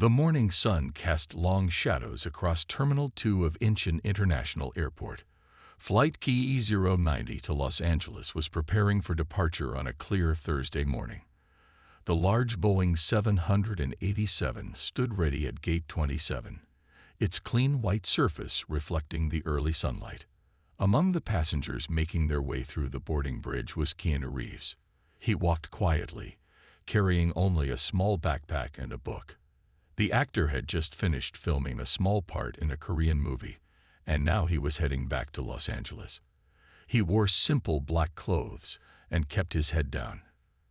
The morning sun cast long shadows across Terminal 2 of Incheon International Airport. Flight Key E090 to Los Angeles was preparing for departure on a clear Thursday morning. The large Boeing 787 stood ready at Gate 27, its clean white surface reflecting the early sunlight. Among the passengers making their way through the boarding bridge was Keanu Reeves. He walked quietly, carrying only a small backpack and a book. The actor had just finished filming a small part in a Korean movie, and now he was heading back to Los Angeles. He wore simple black clothes and kept his head down,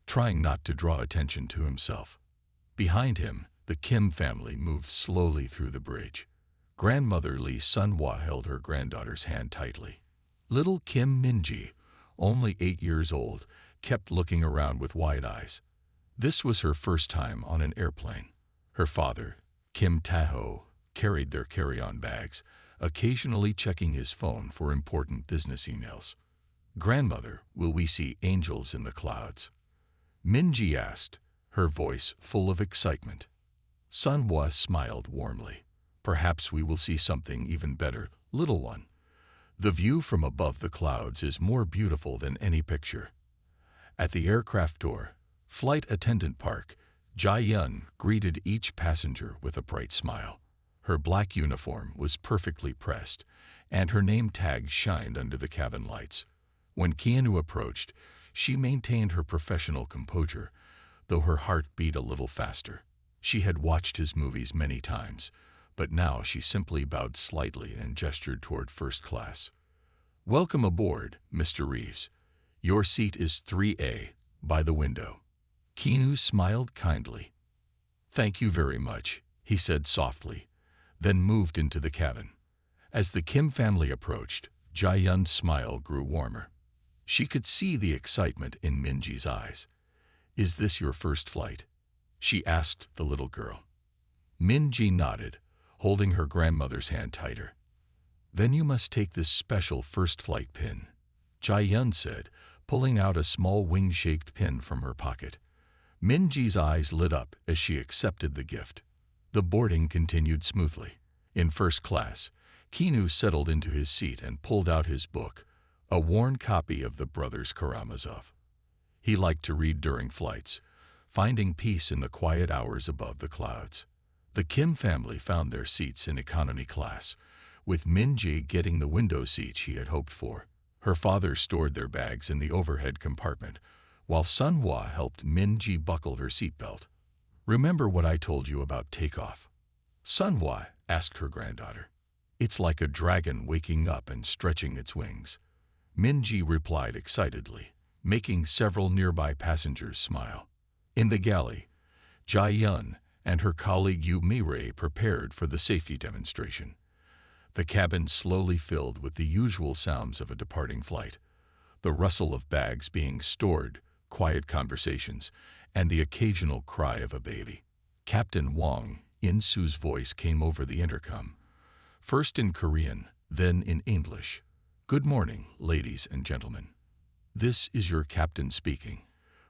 trying not to draw attention to himself. Behind him, the Kim family moved slowly through the bridge. Grandmother Lee Sun-hwa held her granddaughter's hand tightly. Little Kim Min-ji, only 8 years old, kept looking around with wide eyes. This was her first time on an airplane. Her father, Kim Tae-ho, carried their carry-on bags, occasionally checking his phone for important business emails. "Grandmother, will we see angels in the clouds?" Min-ji asked, her voice full of excitement. Sun-hwa smiled warmly. "Perhaps we will see something even better, little one. The view from above the clouds is more beautiful than any picture." At the aircraft door, Flight Attendant Park Jae-yun greeted each passenger with a bright smile. Her black uniform was perfectly pressed, and her name tag shined under the cabin lights. When Keanu approached, she maintained her professional composure, though her heart beat a little faster. She had watched his movies many times, but now she simply bowed slightly and gestured toward first class. "Welcome aboard, Mr. Reeves. Your seat is 3A, by the window." Keanu smiled kindly. "Thank you very much," he said softly, then moved into the cabin. As the Kim family approached, Jae-yun's smile grew warmer. She could see the excitement in Min-ji's eyes. "Is this your first flight?" she asked the little girl. Min-ji nodded, holding her grandmother's hand tighter. "Then you must take this special first flight pin," Jae-yun said, pulling out a small wing-shaped pin from her pocket. Min-ji's eyes lit up as she accepted the gift. The boarding continued smoothly. In first class, Keanu settled into his seat and pulled out his book, a worn copy of the Brothers Karamazov. He liked to read during flights, finding peace in the quiet hours above the clouds. The Kim family found their seats in economy class, with Min-ji getting the window seat she had hoped for. Her father stored their bags in the overhead compartment, while Sun-hwa helped Min-ji buckle her seatbelt. "Remember what I told you about takeoff?" Sun-hwa asked her granddaughter. "It's like a dragon waking up and stretching its wings." Min-ji replied excitedly, making several nearby passengers smile. In the galley, Jae-yun and her colleague Yu Mi-rae prepared for the safety demonstration. The cabin slowly filled with the usual sounds of a departing flight, the rustle of bags being stored, quiet conversations, and the occasional cry of a baby. Captain Wang In-su's voice came over the intercom, first in Korean, then in English. "Good morning, ladies and gentlemen. This is your captain speaking.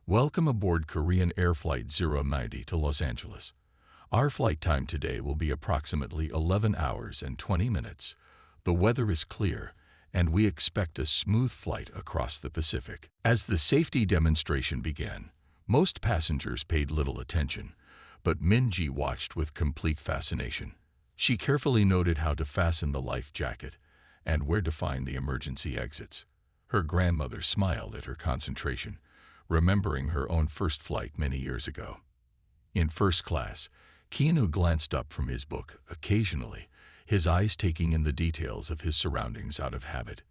Welcome aboard Korean Air Flight 090 to Los Angeles. Our flight time today will be approximately 11 hours and 20 minutes. The weather is clear, and we expect a smooth flight across the Pacific." As the safety demonstration began, most passengers paid little attention, but Min-ji watched with complete fascination. She carefully noted how to fasten the life jacket and where to find the emergency exits. Her grandmother smiled at her concentration, remembering her own first flight many years ago. In first class, Keanu glanced up from his book occasionally, his eyes taking in the details of his surroundings out of habit.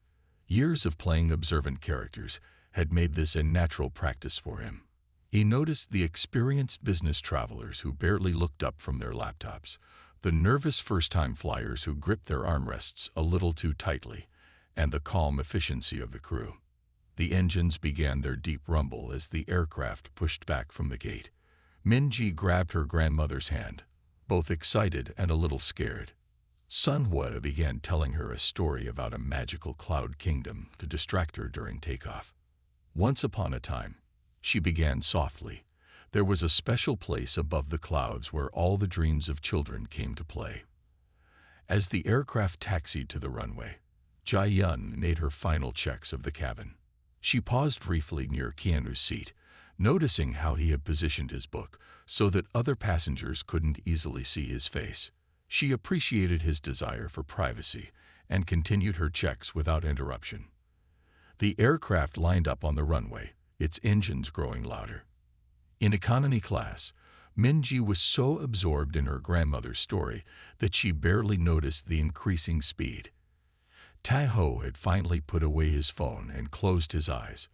Years of playing observant characters had made this a natural practice for him. He noticed the experienced business travelers who barely looked up from their laptops, the nervous first-time flyers who gripped their armrests a little too tightly, and the calm efficiency of the crew. The engines began their deep rumble as the aircraft pushed back from the gate. Min-ji grabbed her grandmother's hand, both excited and a little scared. Sun-hwa began telling her a story about a magical cloud kingdom to distract her during takeoff. "Once upon a time," she began softly, There was a special place above the clouds where all the dreams of children came to play. As the aircraft taxied to the runway, Jae-yun made her final checks of the cabin. She paused briefly near Keanu's seat, noticing how he had positioned his book so that other passengers couldn't easily see his face. She appreciated his desire for privacy and continued her checks without interruption. The aircraft lined up on the runway, its engines growing louder. In economy class, Minji was so absorbed in her grandmother's story that she barely noticed the increasing speed. Tae-ho had finally put away his phone and closed his eyes,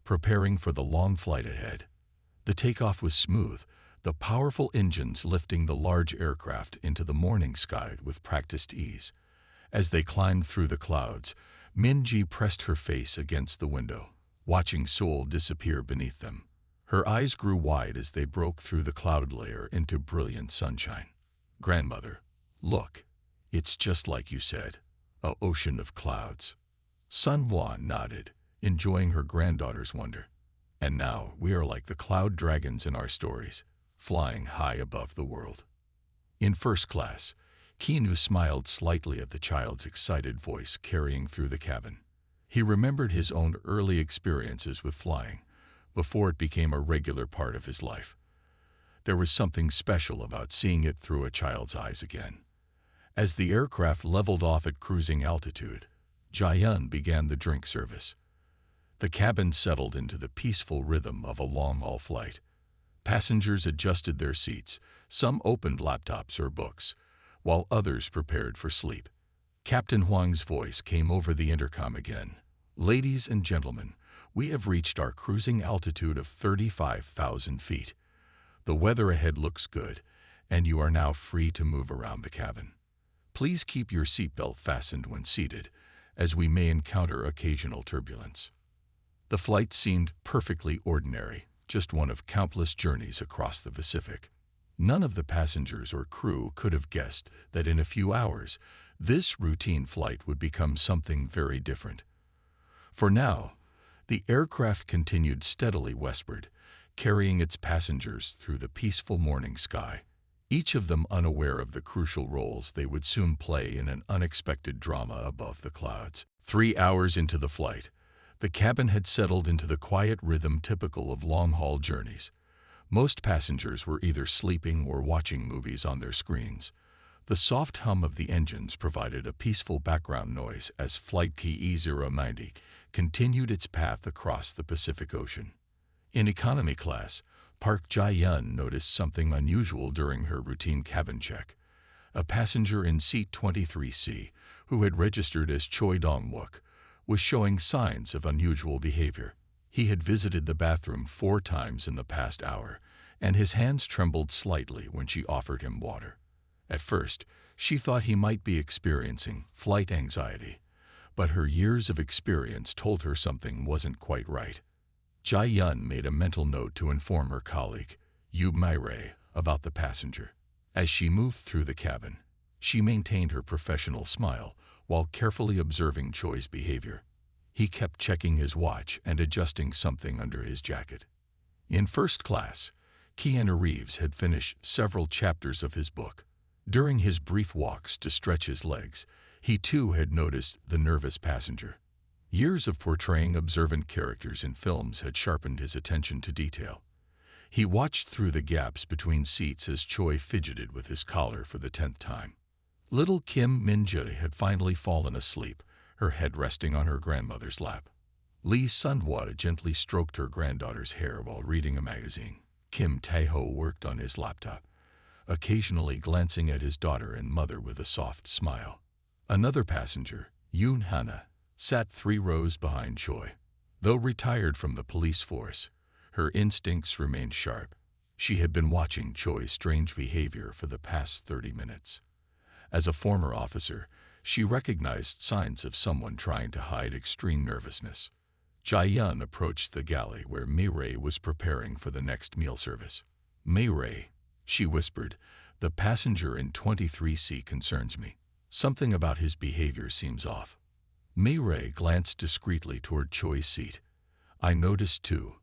preparing for the long flight ahead. The takeoff was smooth, the powerful engines lifting the large aircraft into the morning sky with practiced ease. As they climbed through the clouds, Minji pressed her face against the window, watching Seoul disappear beneath them. Her eyes grew wide as they broke through the cloud layer into brilliant sunshine. "Grandmother, look, it's just like you said, an ocean of clouds." Sunhwa nodded, enjoying her granddaughter's wonder. "And now we are like the cloud dragons in our stories, flying high above the world." In first class, Keanu smiled slightly at the child's excited voice carrying through the cabin. He remembered his own early experiences with flying, before it became a regular part of his life. There was something special about seeing it through a child's eyes again. As the aircraft leveled off at cruising altitude, Jae-yun began the drink service. The cabin settled into the peaceful rhythm of a long-haul flight. Passengers adjusted their seats, some opened laptops or books, while others prepared for sleep. Captain Huang's voice came over the intercom again. "Ladies and gentlemen, we have reached our cruising altitude of 35,000 feet. The weather ahead looks good, and you are now free to move around the cabin. Please keep your seatbelt fastened when seated, as we may encounter occasional turbulence." The flight seemed perfectly ordinary, just one of countless journeys across the Pacific. None of the passengers or crew could have guessed that in a few hours, this routine flight would become something very different. For now, the aircraft continued steadily westward, carrying its passengers through the peaceful morning sky, each of them unaware of the crucial roles they would soon play in an unexpected drama above the clouds. 3 hours into the flight, the cabin had settled into the quiet rhythm typical of long-haul journeys. Most passengers were either sleeping or watching movies on their screens. The soft hum of the engines provided a peaceful background noise as Flight KE-090 continued its path across the Pacific Ocean. In economy class, Park Jae-yun noticed something unusual during her routine cabin check. A passenger in seat 23C, who had registered as Choi Dong-wook, was showing signs of unusual behavior. He had visited the bathroom 4 times in the past hour, and his hands trembled slightly when she offered him water. At first, she thought he might be experiencing flight anxiety, but her years of experience told her something wasn't quite right. Jae-yun made a mental note to inform her colleague, Yu Mai-rae, about the passenger. As she moved through the cabin, she maintained her professional smile while carefully observing Choi's behavior. He kept checking his watch and adjusting something under his jacket. In first class, Keanu Reeves had finished several chapters of his book. During his brief walks to stretch his legs, he too had noticed the nervous passenger. Years of portraying observant characters in films had sharpened his attention to detail. He watched through the gaps between seats as Choi fidgeted with his collar for the 10th time. Little Kim Min-jae had finally fallen asleep, her head resting on her grandmother's lap. Lee Sun-hwa gently stroked her granddaughter's hair while reading a magazine. Kim Tae-ho worked on his laptop, occasionally glancing at his daughter and mother with a soft smile. Another passenger, Yoon Hana, sat 3 rows behind Choi. Though retired from the police force, her instincts remained sharp. She had been watching Choi's strange behavior for the past 30 minutes. As a former officer, she recognized signs of someone trying to hide extreme nervousness. Jae-yun approached the galley where Mai-rae was preparing for the next meal service. "Mai-rae," she whispered, "the passenger in 23C concerns me. Something about his behavior seems off." Mai-rae glanced discreetly toward Choi's seat. "I noticed too.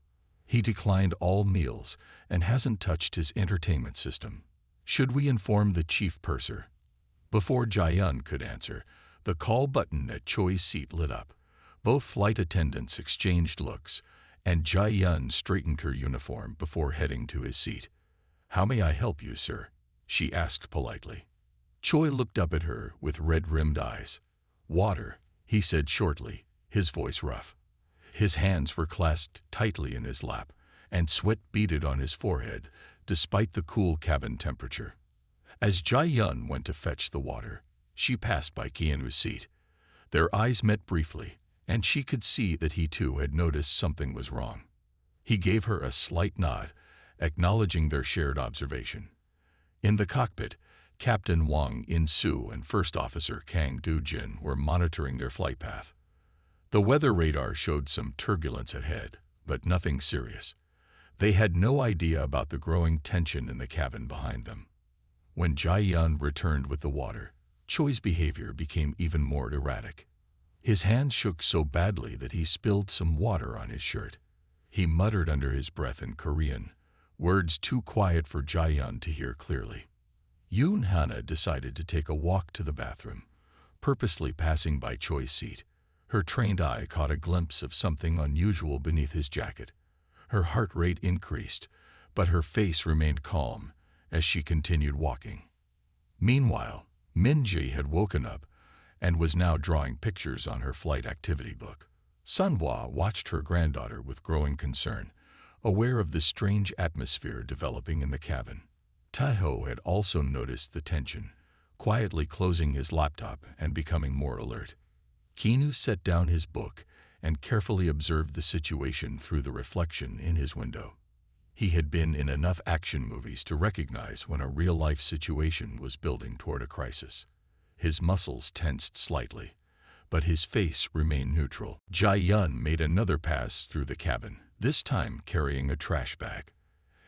He declined all meals and hasn't touched his entertainment system. Should we inform the chief purser? Before Jae-yun could answer, the call button at Choi's seat lit up. Both flight attendants exchanged looks, and Jae-yun straightened her uniform before heading to his seat. "How may I help you, sir?" she asked politely. Choi looked up at her with red-rimmed eyes. "Water," he said shortly, his voice rough. His hands were clasped tightly in his lap, and sweat beaded on his forehead, despite the cool cabin temperature. As Jae-yun went to fetch the water, she passed by Keanu's seat. Their eyes met briefly, and she could see that he too had noticed something was wrong. He gave her a slight nod, acknowledging their shared observation. In the cockpit, Captain Wang In-soo and First Officer Kang Do-jin were monitoring their flight path. The weather radar showed some turbulence ahead, but nothing serious. They had no idea about the growing tension in the cabin behind them. When Jae-yun returned with the water, Choi's behavior became even more erratic. His hand shook so badly that he spilled some water on his shirt. He muttered under his breath in Korean, words too quiet for Jae-yun to hear clearly. Yoon Hana decided to take a walk to the bathroom, purposely passing by Choi's seat. Her trained eye caught a glimpse of something unusual beneath his jacket. Her heart rate increased, but her face remained calm as she continued walking. Meanwhile, Min-ji had woken up and was now drawing pictures on her flight activity book. Sunhwa watched her granddaughter with growing concern, aware of the strange atmosphere developing in the cabin. Taeho had also noticed the tension, quietly closing his laptop and becoming more alert. Keanu set down his book and carefully observed the situation through the reflection in his window. He had been in enough action movies to recognize when a real-life situation was building toward a crisis. His muscles tensed slightly, but his face remained neutral. Jae-yun made another pass through the cabin, this time carrying a trash bag.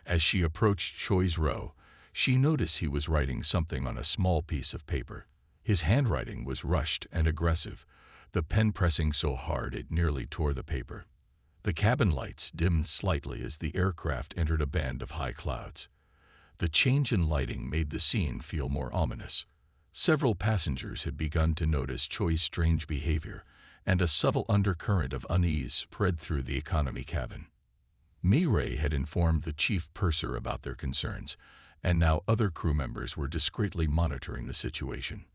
As she approached Choi's row, she noticed he was writing something on a small piece of paper. His handwriting was rushed and aggressive, the pen pressing so hard it nearly tore the paper. The cabin lights dimmed slightly as the aircraft entered a band of high clouds. The change in lighting made the scene feel more ominous. Several passengers had begun to notice Choi's strange behavior, and a subtle undercurrent of unease spread through the economy cabin. Mi-rae had informed the chief purser about their concerns, and now other crew members were discreetly monitoring the situation.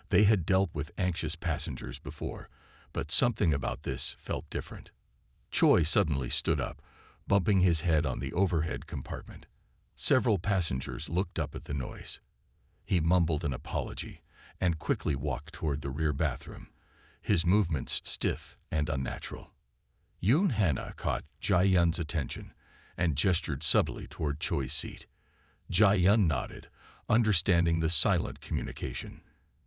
They had dealt with anxious passengers before, but something about this felt different. Choi suddenly stood up, bumping his head on the overhead compartment. Several passengers looked up at the noise. He mumbled an apology and quickly walked toward the rear bathroom, his movements stiff and unnatural. Yoon Hana caught Jae-yun's attention and gestured subtly toward Choi's seat. Jae-yun nodded, understanding the silent communication.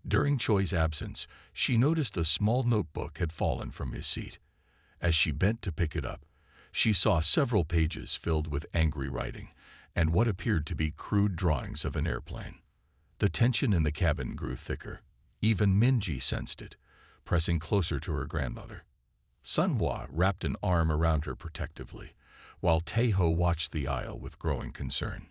During Choi's absence, she noticed a small notebook had fallen from his seat. As she bent to pick it up, she saw several pages filled with angry writing and what appeared to be crude drawings of an airplane. The tension in the cabin grew thicker. Even Min-ji sensed it, pressing closer to her grandmother. Sunhwa wrapped an arm around her protectively, while Taeho watched the aisle with growing concern.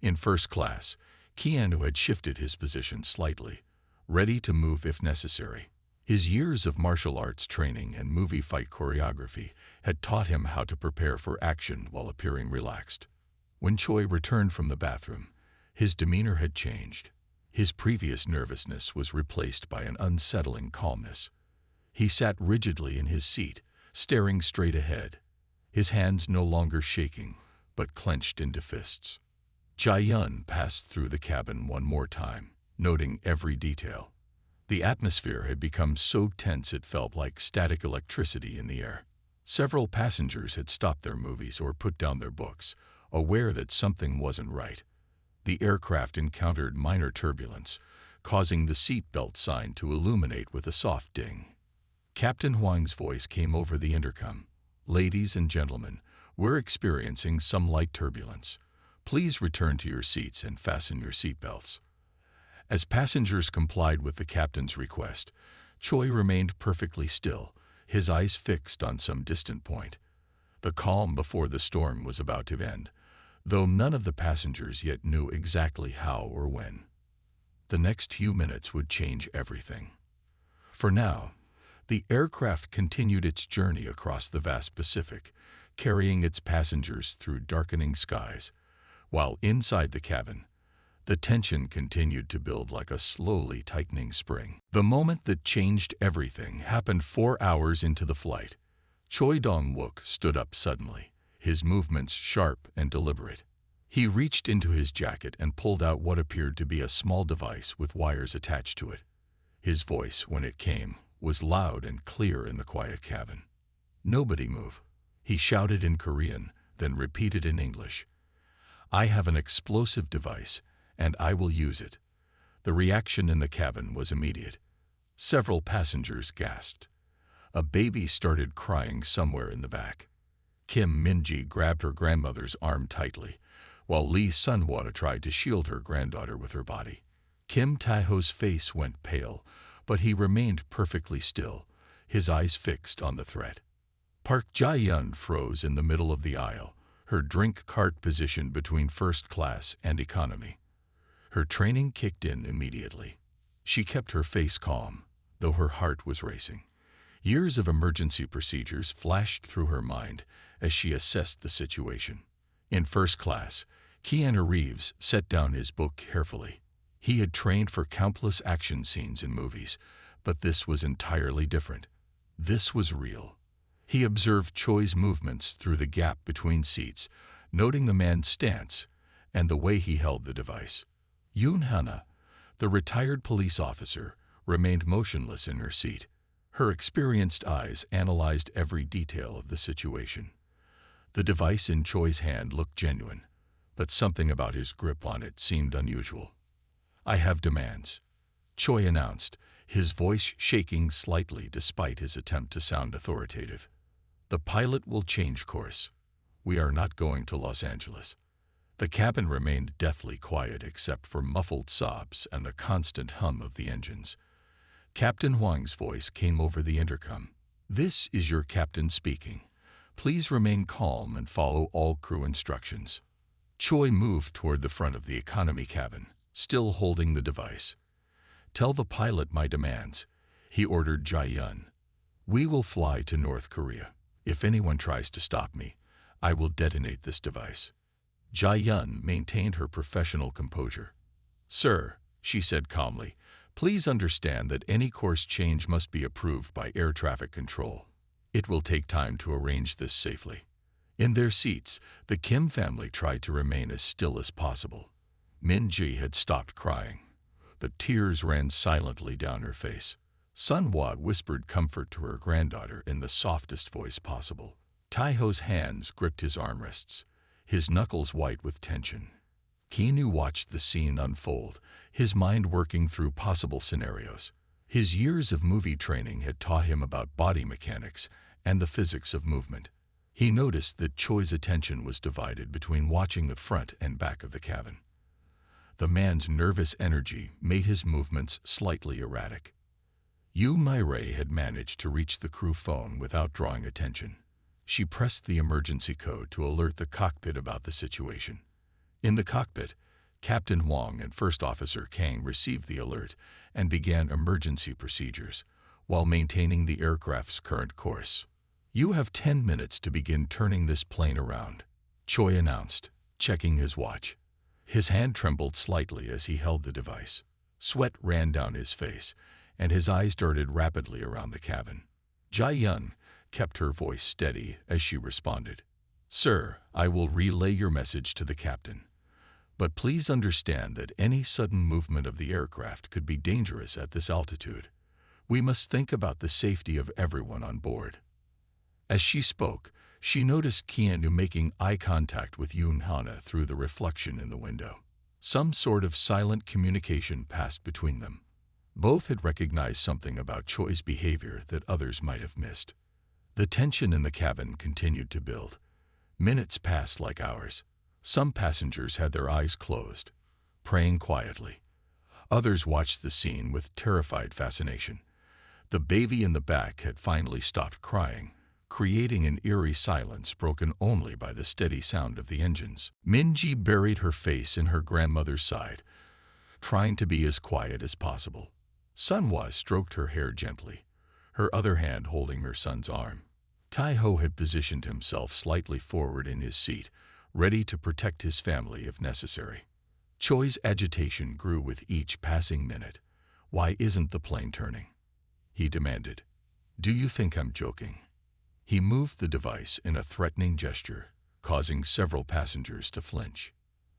In first class, Keanu had shifted his position slightly, ready to move if necessary. His years of martial arts training and movie fight choreography had taught him how to prepare for action while appearing relaxed. When Choi returned from the bathroom, his demeanor had changed. His previous nervousness was replaced by an unsettling calmness. He sat rigidly in his seat, staring straight ahead, his hands no longer shaking, but clenched into fists. Jae-yun passed through the cabin one more time, noting every detail. The atmosphere had become so tense it felt like static electricity in the air. Several passengers had stopped their movies or put down their books, aware that something wasn't right. The aircraft encountered minor turbulence, causing the seatbelt sign to illuminate with a soft ding. Captain Huang's voice came over the intercom. "Ladies and gentlemen, we're experiencing some light turbulence. Please return to your seats and fasten your seatbelts." As passengers complied with the captain's request, Choi remained perfectly still, his eyes fixed on some distant point. The calm before the storm was about to end, though none of the passengers yet knew exactly how or when. The next few minutes would change everything. For now, the aircraft continued its journey across the vast Pacific, carrying its passengers through darkening skies, while inside the cabin, the tension continued to build like a slowly tightening spring. The moment that changed everything happened 4 hours into the flight. Choi Dong-wook stood up suddenly, his movements sharp and deliberate. He reached into his jacket and pulled out what appeared to be a small device with wires attached to it. His voice, when it came, was loud and clear in the quiet cabin. "Nobody move," he shouted in Korean, then repeated in English. "I have an explosive device, and I will use it." The reaction in the cabin was immediate. Several passengers gasped. A baby started crying somewhere in the back. Kim Min-ji grabbed her grandmother's arm tightly, while Lee Sun-hwa tried to shield her granddaughter with her body. Kim Tae-ho's face went pale, but he remained perfectly still, his eyes fixed on the threat. Park Jae-yeon froze in the middle of the aisle, her drink cart positioned between first class and economy. Her training kicked in immediately. She kept her face calm, though her heart was racing. Years of emergency procedures flashed through her mind as she assessed the situation. In first class, Keanu Reeves set down his book carefully. He had trained for countless action scenes in movies, but this was entirely different. This was real. He observed Choi's movements through the gap between seats, noting the man's stance and the way he held the device. Yoon Hana, the retired police officer, remained motionless in her seat. Her experienced eyes analyzed every detail of the situation. The device in Choi's hand looked genuine, but something about his grip on it seemed unusual. "I have demands," Choi announced, his voice shaking slightly despite his attempt to sound authoritative. "The pilot will change course. We are not going to Los Angeles." The cabin remained deathly quiet except for muffled sobs and the constant hum of the engines. Captain Huang's voice came over the intercom. "This is your captain speaking. Please remain calm and follow all crew instructions." Choi moved toward the front of the economy cabin, still holding the device. "Tell the pilot my demands," he ordered Jae-yeon. "We will fly to North Korea. If anyone tries to stop me, I will detonate this device." Jae-yeon maintained her professional composure. "Sir," she said calmly, "please understand that any course change must be approved by air traffic control. It will take time to arrange this safely." In their seats, the Kim family tried to remain as still as possible. Min-ji had stopped crying. The tears ran silently down her face. Sun-hwa whispered comfort to her granddaughter in the softest voice possible. Tae-ho's hands gripped his armrests, his knuckles white with tension. Keanu watched the scene unfold, his mind working through possible scenarios. His years of movie training had taught him about body mechanics and the physics of movement. He noticed that Choi's attention was divided between watching the front and back of the cabin. The man's nervous energy made his movements slightly erratic. Yoo Mi-rae had managed to reach the crew phone without drawing attention. She pressed the emergency code to alert the cockpit about the situation. In the cockpit, Captain Huang and First Officer Kang received the alert and began emergency procedures, while maintaining the aircraft's current course. "You have 10 minutes to begin turning this plane around," Choi announced, checking his watch. His hand trembled slightly as he held the device. Sweat ran down his face, and his eyes darted rapidly around the cabin. Jae-yeon kept her voice steady as she responded. "Sir, I will relay your message to the captain. But please understand that any sudden movement of the aircraft could be dangerous at this altitude. We must think about the safety of everyone on board." As she spoke, she noticed Keanu making eye contact with Yoon Hana through the reflection in the window. Some sort of silent communication passed between them. Both had recognized something about Choi's behavior that others might have missed. The tension in the cabin continued to build. Minutes passed like hours. Some passengers had their eyes closed, praying quietly. Others watched the scene with terrified fascination. The baby in the back had finally stopped crying, creating an eerie silence broken only by the steady sound of the engines. Minji buried her face in her grandmother's side, trying to be as quiet as possible. Sunhwa stroked her hair gently, her other hand holding her son's arm. Taiho had positioned himself slightly forward in his seat, ready to protect his family if necessary. Choi's agitation grew with each passing minute. "Why isn't the plane turning?" he demanded. "Do you think I'm joking?" He moved the device in a threatening gesture, causing several passengers to flinch.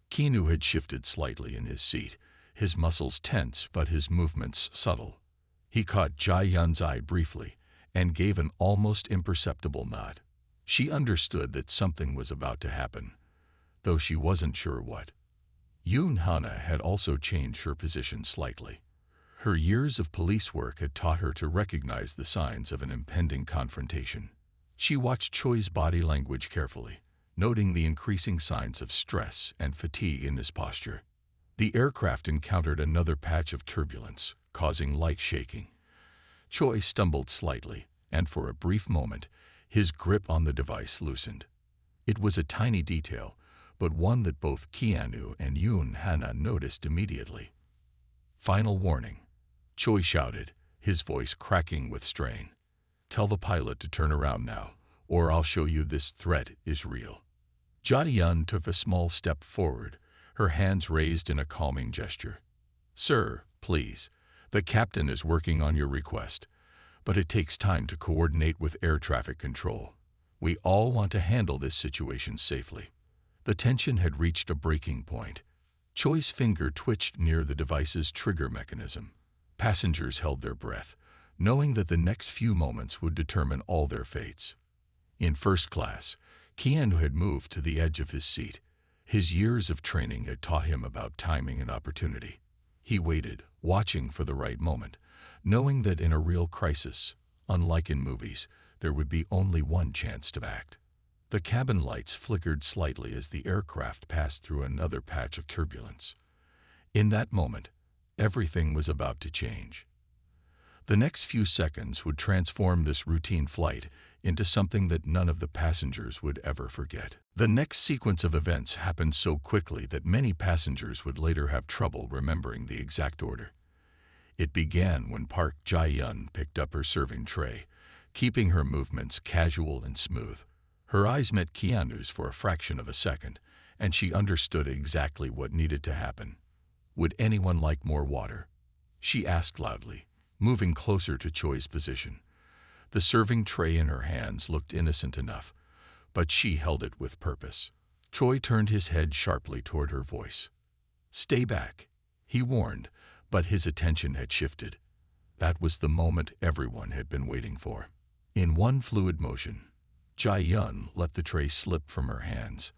Keanu had shifted slightly in his seat, his muscles tense but his movements subtle. He caught Jae-yun's eye briefly and gave an almost imperceptible nod. She understood that something was about to happen, though she wasn't sure what. Yoon Hana had also changed her position slightly. Her years of police work had taught her to recognize the signs of an impending confrontation. She watched Choi's body language carefully, noting the increasing signs of stress and fatigue in his posture. The aircraft encountered another patch of turbulence, causing light shaking. Choi stumbled slightly, and for a brief moment, his grip on the device loosened. It was a tiny detail, but one that both Keanu and Yoon Hana noticed immediately. "Final warning," Choi shouted, his voice cracking with strain. "Tell the pilot to turn around now, or I'll show you this threat is real." Jae-yun took a small step forward, her hands raised in a calming gesture. "Sir, please. The captain is working on your request, but it takes time to coordinate with air traffic control. We all want to handle this situation safely." The tension had reached a breaking point. Choi's finger twitched near the device's trigger mechanism. Passengers held their breath, knowing that the next few moments would determine all their fates. In first class, Keanu had moved to the edge of his seat. His years of training had taught him about timing and opportunity. He waited, watching for the right moment, knowing that in a real crisis, unlike in movies, there would be only one chance to act. The cabin lights flickered slightly as the aircraft passed through another patch of turbulence. In that moment, everything was about to change. The next few seconds would transform this routine flight into something that none of the passengers would ever forget. The next sequence of events happened so quickly that many passengers would later have trouble remembering the exact order. It began when Park Jae-yun picked up her serving tray, keeping her movements casual and smooth. Her eyes met Keanu's for a fraction of a second, and she understood exactly what needed to happen. "Would anyone like more water?" she asked loudly, moving closer to Choi's position. The serving tray in her hands looked innocent enough, but she held it with purpose. Choi turned his head sharply toward her voice. "Stay back," he warned, but his attention had shifted. That was the moment everyone had been waiting for. In one fluid motion, Jae-yun let the tray slip from her hands.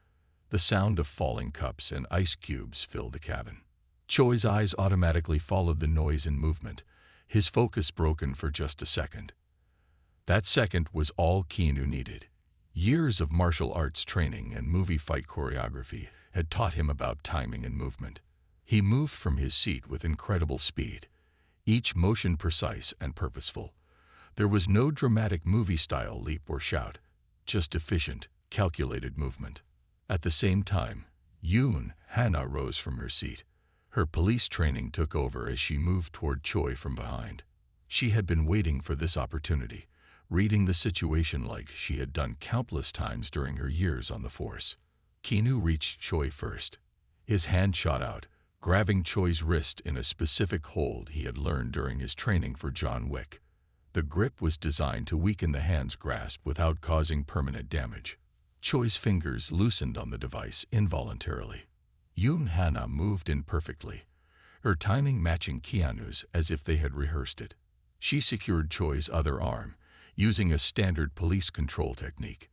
The sound of falling cups and ice cubes filled the cabin. Choi's eyes automatically followed the noise and movement, his focus broken for just a second. That second was all Keanu needed. Years of martial arts training and movie fight choreography had taught him about timing and movement. He moved from his seat with incredible speed, each motion precise and purposeful. There was no dramatic movie-style leap or shout, just efficient, calculated movement. At the same time, Yoon Hana rose from her seat. Her police training took over as she moved toward Choi from behind. She had been waiting for this opportunity, reading the situation like she had done countless times during her years on the force. Keanu reached Choi first. His hand shot out, grabbing Choi's wrist in a specific hold he had learned during his training for John Wick. The grip was designed to weaken the hand's grasp without causing permanent damage. Choi's fingers loosened on the device involuntarily. Yoon Hana moved in perfectly, her timing matching Keanu's as if they had rehearsed it. She secured Choi's other arm, using a standard police control technique.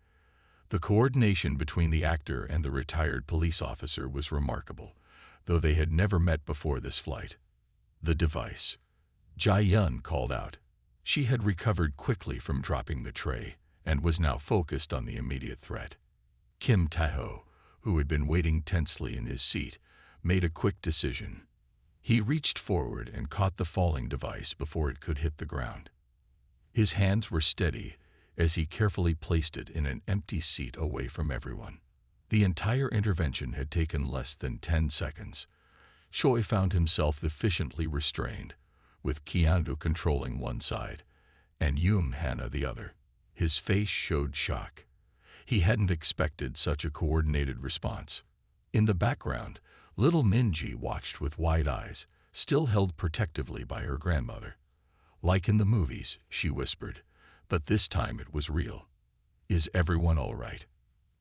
The coordination between the actor and the retired police officer was remarkable, though they had never met before this flight. "The device," Jae-yun called out. She had recovered quickly from dropping the tray and was now focused on the immediate threat. Kim Tae-ho, who had been waiting tensely in his seat, made a quick decision. He reached forward and caught the falling device before it could hit the ground. His hands were steady, as he carefully placed it in an empty seat away from everyone. The entire intervention had taken less than 10 seconds. Choi found himself efficiently restrained, with Keanu controlling one side and Yoon-hana the other. His face showed shock. He hadn't expected such a coordinated response. In the background, little Minji watched with wide eyes, still held protectively by her grandmother. "Like in the movies," she whispered, but this time it was real. "Is everyone all right?"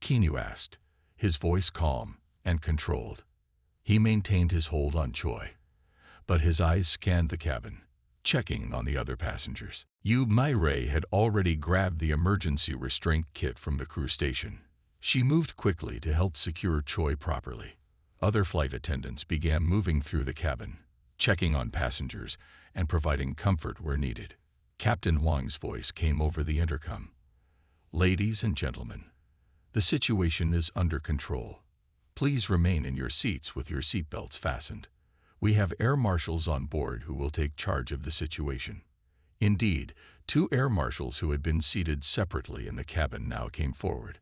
Keanu asked, his voice calm and controlled. He maintained his hold on Choi, but his eyes scanned the cabin, checking on the other passengers. Yu Mai-rei had already grabbed the emergency restraint kit from the crew station. She moved quickly to help secure Choi properly. Other flight attendants began moving through the cabin, checking on passengers and providing comfort where needed. Captain Wang's voice came over the intercom. "Ladies and gentlemen, the situation is under control. Please remain in your seats with your seatbelts fastened. We have air marshals on board who will take charge of the situation." Indeed, 2 air marshals who had been seated separately in the cabin now came forward.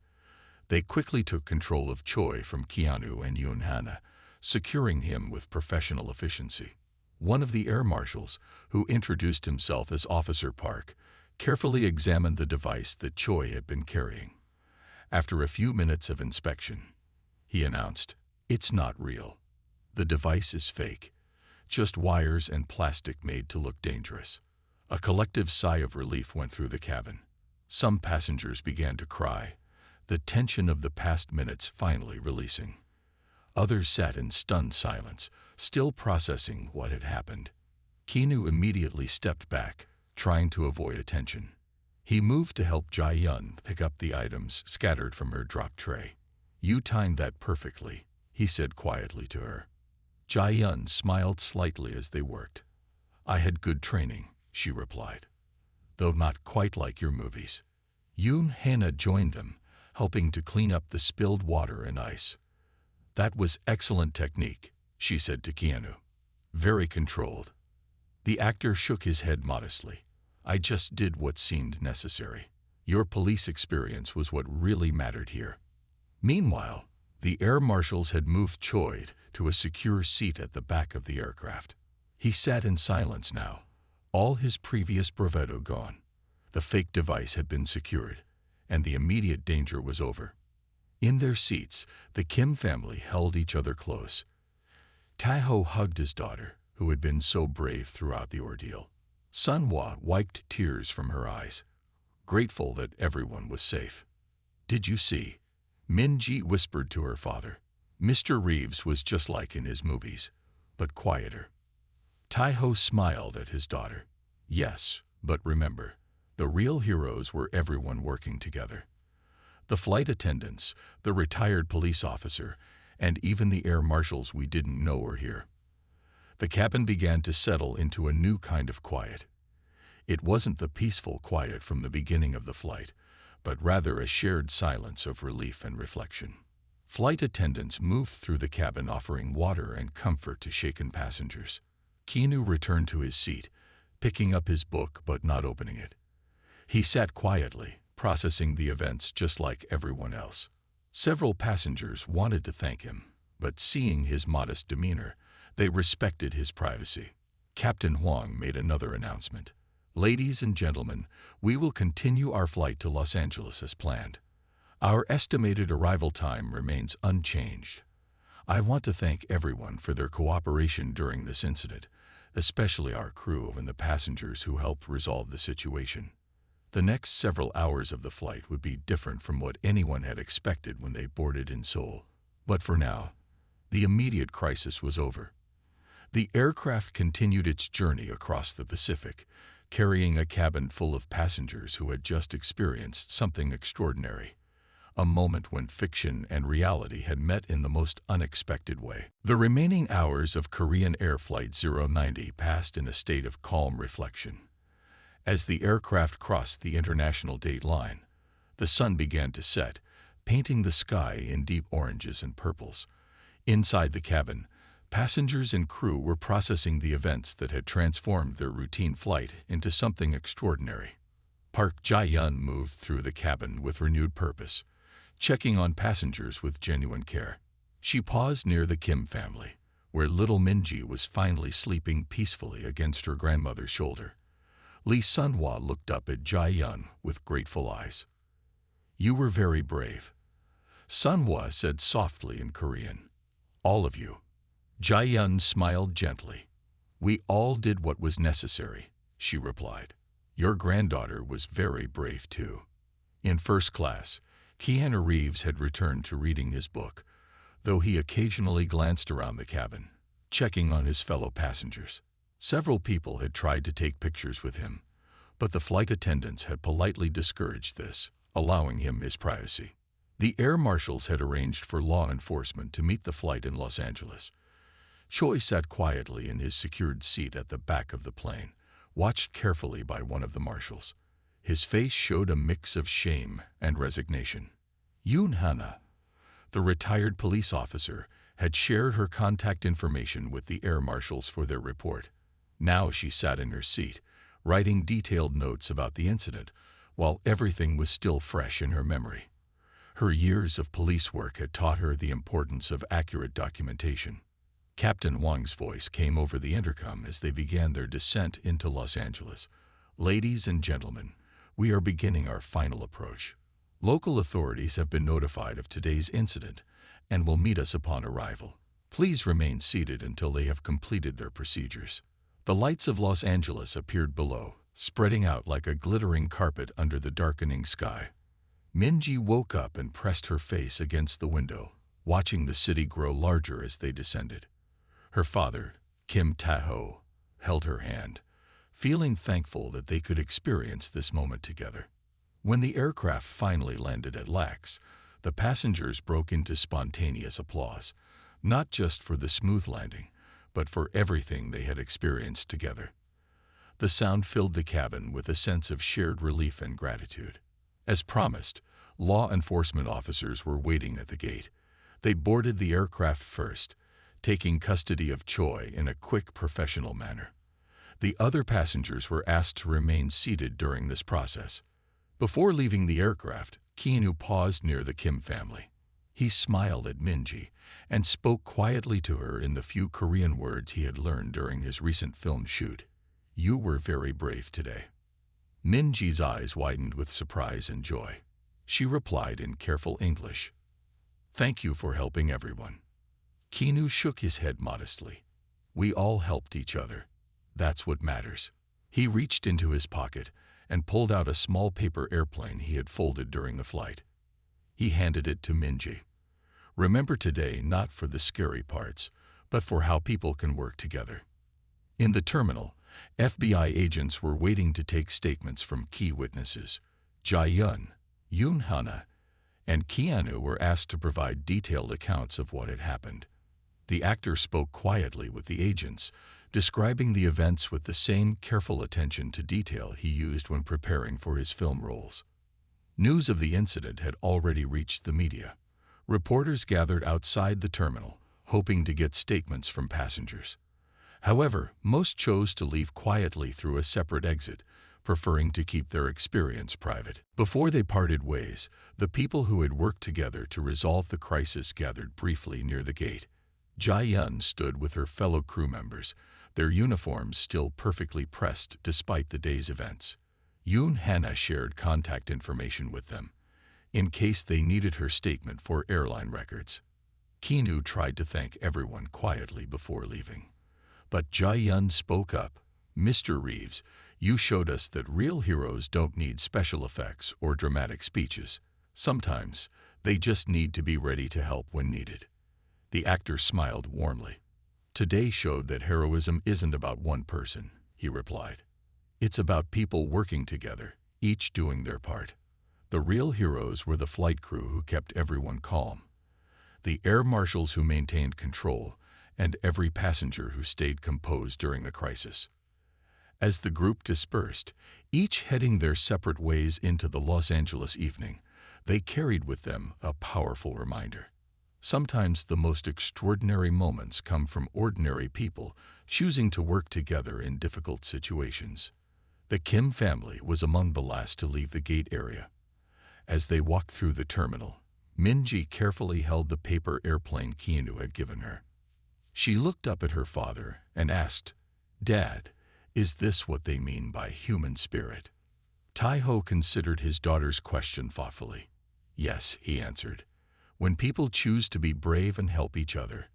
They quickly took control of Choi from Keanu and Yoon-hana, securing him with professional efficiency. One of the air marshals, who introduced himself as Officer Park, carefully examined the device that Choi had been carrying. After a few minutes of inspection, he announced, "It's not real. The device is fake, just wires and plastic made to look dangerous." A collective sigh of relief went through the cabin. Some passengers began to cry, the tension of the past minutes finally releasing. Others sat in stunned silence, still processing what had happened. Keanu immediately stepped back, trying to avoid attention. He moved to help Jae-yun pick up the items scattered from her drop tray. "You timed that perfectly," he said quietly to her. Jae-yun smiled slightly as they worked. "I had good training," she replied, "though not quite like your movies." Yoon-hana joined them, helping to clean up the spilled water and ice. "That was excellent technique," she said to Keanu. "Very controlled." The actor shook his head modestly. "I just did what seemed necessary. Your police experience was what really mattered here." Meanwhile, the air marshals had moved Choi to a secure seat at the back of the aircraft. He sat in silence now, all his previous bravado gone. The fake device had been secured, and the immediate danger was over. In their seats, the Kim family held each other close. Taeho hugged his daughter, who had been so brave throughout the ordeal. Sunhwa wiped tears from her eyes, grateful that everyone was safe. "Did you see?" Minji whispered to her father. "Mr. Reeves was just like in his movies, but quieter." Taeho smiled at his daughter. "Yes, but remember, the real heroes were everyone working together. The flight attendants, the retired police officer, and even the air marshals we didn't know were here." The cabin began to settle into a new kind of quiet. It wasn't the peaceful quiet from the beginning of the flight, but rather a shared silence of relief and reflection. Flight attendants moved through the cabin offering water and comfort to shaken passengers. Keanu returned to his seat, picking up his book but not opening it. He sat quietly, processing the events just like everyone else. Several passengers wanted to thank him, but seeing his modest demeanor, they respected his privacy. Captain Huang made another announcement. "Ladies and gentlemen, we will continue our flight to Los Angeles as planned. Our estimated arrival time remains unchanged. I want to thank everyone for their cooperation during this incident, especially our crew and the passengers who helped resolve the situation. The next several hours of the flight would be different from what anyone had expected when they boarded in Seoul. But for now, the immediate crisis was over." The aircraft continued its journey across the Pacific, carrying a cabin full of passengers who had just experienced something extraordinary, a moment when fiction and reality had met in the most unexpected way. The remaining hours of Korean Air Flight 090 passed in a state of calm reflection. As the aircraft crossed the international date line, the sun began to set, painting the sky in deep oranges and purples. Inside the cabin, passengers and crew were processing the events that had transformed their routine flight into something extraordinary. Park Jae-yun moved through the cabin with renewed purpose, checking on passengers with genuine care. She paused near the Kim family, where little Minji was finally sleeping peacefully against her grandmother's shoulder. Lee Sun-hwa looked up at Jae-yun with grateful eyes. "You were very brave," Sun-hwa said softly in Korean. "All of you." Jae-yun smiled gently. "We all did what was necessary," she replied. "Your granddaughter was very brave too." In first class, Keanu Reeves had returned to reading his book, though he occasionally glanced around the cabin, checking on his fellow passengers. Several people had tried to take pictures with him, but the flight attendants had politely discouraged this, allowing him his privacy. The air marshals had arranged for law enforcement to meet the flight in Los Angeles. Choi sat quietly in his secured seat at the back of the plane, watched carefully by one of the marshals. His face showed a mix of shame and resignation. Yoon Hana, the retired police officer, had shared her contact information with the air marshals for their report. Now she sat in her seat, writing detailed notes about the incident, while everything was still fresh in her memory. Her years of police work had taught her the importance of accurate documentation. Captain Wang's voice came over the intercom as they began their descent into Los Angeles. "Ladies and gentlemen, we are beginning our final approach. Local authorities have been notified of today's incident and will meet us upon arrival. Please remain seated until they have completed their procedures." The lights of Los Angeles appeared below, spreading out like a glittering carpet under the darkening sky. Minji woke up and pressed her face against the window, watching the city grow larger as they descended. Her father, Kim Tae-ho, held her hand, feeling thankful that they could experience this moment together. When the aircraft finally landed at LAX, the passengers broke into spontaneous applause, not just for the smooth landing, but for everything they had experienced together. The sound filled the cabin with a sense of shared relief and gratitude. As promised, law enforcement officers were waiting at the gate. They boarded the aircraft first, taking custody of Choi in a quick, professional manner. The other passengers were asked to remain seated during this process. Before leaving the aircraft, Keanu paused near the Kim family. He smiled at Minji and spoke quietly to her in the few Korean words he had learned during his recent film shoot. "You were very brave today." Minji's eyes widened with surprise and joy. She replied in careful English, "Thank you for helping everyone." Keanu shook his head modestly. "We all helped each other. That's what matters." He reached into his pocket and pulled out a small paper airplane he had folded during the flight. He handed it to Minji. "Remember today not for the scary parts, but for how people can work together." In the terminal, FBI agents were waiting to take statements from key witnesses. Jae-yun, Yoon Hana, and Keanu were asked to provide detailed accounts of what had happened. The actor spoke quietly with the agents, describing the events with the same careful attention to detail he used when preparing for his film roles. News of the incident had already reached the media. Reporters gathered outside the terminal, hoping to get statements from passengers. However, most chose to leave quietly through a separate exit, preferring to keep their experience private. Before they parted ways, the people who had worked together to resolve the crisis gathered briefly near the gate. Jae-yun stood with her fellow crew members, their uniforms still perfectly pressed despite the day's events. Yoon Hana shared contact information with them, in case they needed her statement for airline records. Keanu tried to thank everyone quietly before leaving. But Jae-yun spoke up. "Mr. Reeves, you showed us that real heroes don't need special effects or dramatic speeches. Sometimes, they just need to be ready to help when needed." The actor smiled warmly. "Today showed that heroism isn't about one person," he replied. "It's about people working together, each doing their part." The real heroes were the flight crew who kept everyone calm, the air marshals who maintained control, and every passenger who stayed composed during the crisis. As the group dispersed, each heading their separate ways into the Los Angeles evening, they carried with them a powerful reminder. Sometimes the most extraordinary moments come from ordinary people choosing to work together in difficult situations. The Kim family was among the last to leave the gate area. As they walked through the terminal, Minji carefully held the paper airplane Keanu had given her. She looked up at her father and asked, "Dad, is this what they mean by human spirit?" Taiho considered his daughter's question thoughtfully. "Yes," he answered. "When people choose to be brave and help each other,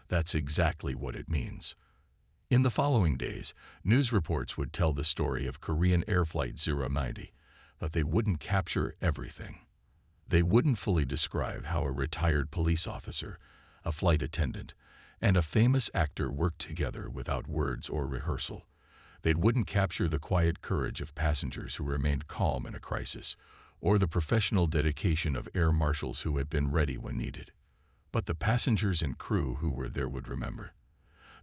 that's exactly what it means." In the following days, news reports would tell the story of Korean Air Flight 090, but they wouldn't capture everything. They wouldn't fully describe how a retired police officer, a flight attendant, and a famous actor worked together without words or rehearsal. They wouldn't capture the quiet courage of passengers who remained calm in a crisis, or the professional dedication of air marshals who had been ready when needed. But the passengers and crew who were there would remember.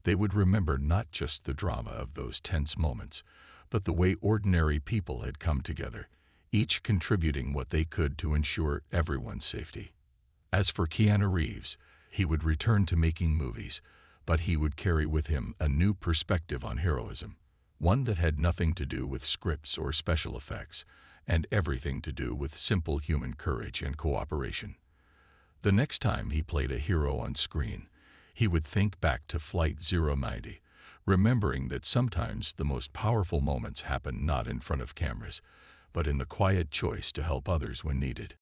They would remember not just the drama of those tense moments, but the way ordinary people had come together, each contributing what they could to ensure everyone's safety. As for Keanu Reeves, he would return to making movies, but he would carry with him a new perspective on heroism, one that had nothing to do with scripts or special effects, and everything to do with simple human courage and cooperation. The next time he played a hero on screen, he would think back to Flight 090, remembering that sometimes the most powerful moments happen not in front of cameras, but in the quiet choice to help others when needed.